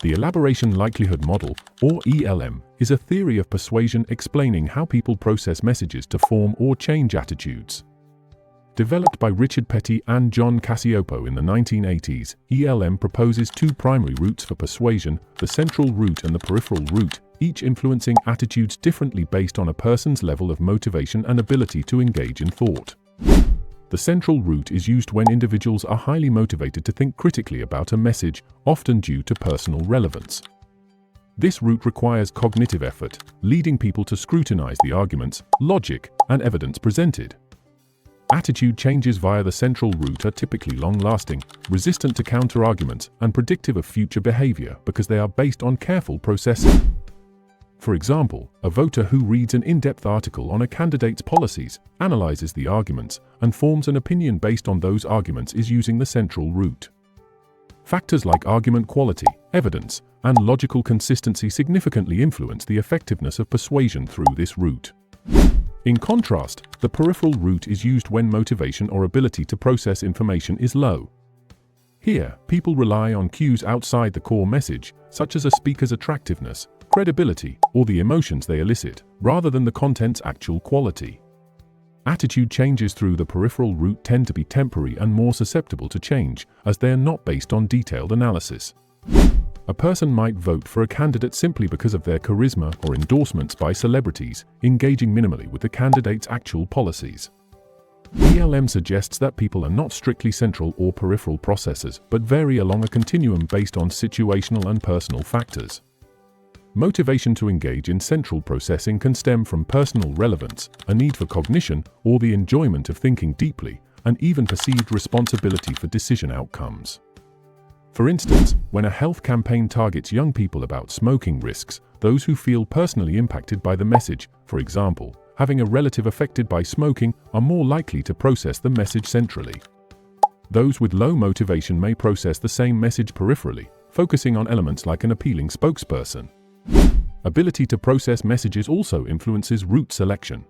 The Elaboration Likelihood Model, or ELM, is a theory of persuasion explaining how people process messages to form or change attitudes. Developed by Richard Petty and John Cacioppo in the 1980s, ELM proposes two primary routes for persuasion, the central route and the peripheral route, each influencing attitudes differently based on a person's level of motivation and ability to engage in thought. The central route is used when individuals are highly motivated to think critically about a message, often due to personal relevance. This route requires cognitive effort, leading people to scrutinize the arguments, logic, and evidence presented. Attitude changes via the central route are typically long-lasting, resistant to counter-arguments, and predictive of future behavior because they are based on careful processing. For example, a voter who reads an in-depth article on a candidate's policies, analyzes the arguments, and forms an opinion based on those arguments is using the central route. Factors like argument quality, evidence, and logical consistency significantly influence the effectiveness of persuasion through this route. In contrast, the peripheral route is used when motivation or ability to process information is low. Here, people rely on cues outside the core message, such as a speaker's attractiveness, credibility, or the emotions they elicit, rather than the content's actual quality. Attitude changes through the peripheral route tend to be temporary and more susceptible to change, as they are not based on detailed analysis. A person might vote for a candidate simply because of their charisma or endorsements by celebrities, engaging minimally with the candidate's actual policies. ELM suggests that people are not strictly central or peripheral processors, but vary along a continuum based on situational and personal factors. Motivation to engage in central processing can stem from personal relevance, a need for cognition, or the enjoyment of thinking deeply, and even perceived responsibility for decision outcomes. For instance, when a health campaign targets young people about smoking risks, those who feel personally impacted by the message, for example, having a relative affected by smoking, are more likely to process the message centrally. Those with low motivation may process the same message peripherally, focusing on elements like an appealing spokesperson. Ability to process messages also influences route selection.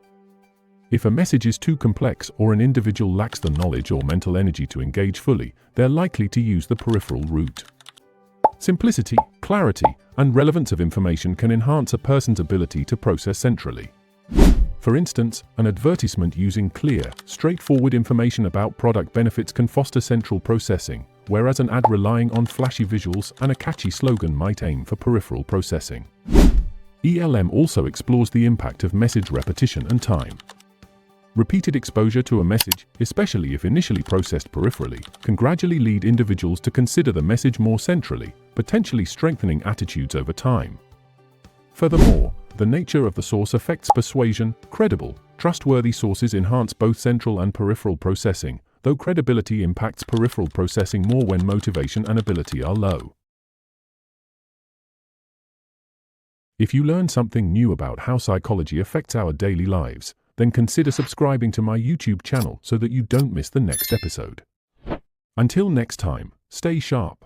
If a message is too complex or an individual lacks the knowledge or mental energy to engage fully, they're likely to use the peripheral route. Simplicity, clarity, and relevance of information can enhance a person's ability to process centrally. For instance, an advertisement using clear, straightforward information about product benefits can foster central processing, whereas an ad relying on flashy visuals and a catchy slogan might aim for peripheral processing. ELM also explores the impact of message repetition and time. Repeated exposure to a message, especially if initially processed peripherally, can gradually lead individuals to consider the message more centrally, potentially strengthening attitudes over time. Furthermore, the nature of the source affects persuasion. Credible, trustworthy sources enhance both central and peripheral processing, though credibility impacts peripheral processing more when motivation and ability are low. If you learn something new about how psychology affects our daily lives, then consider subscribing to my YouTube channel so that you don't miss the next episode. Until next time, stay sharp.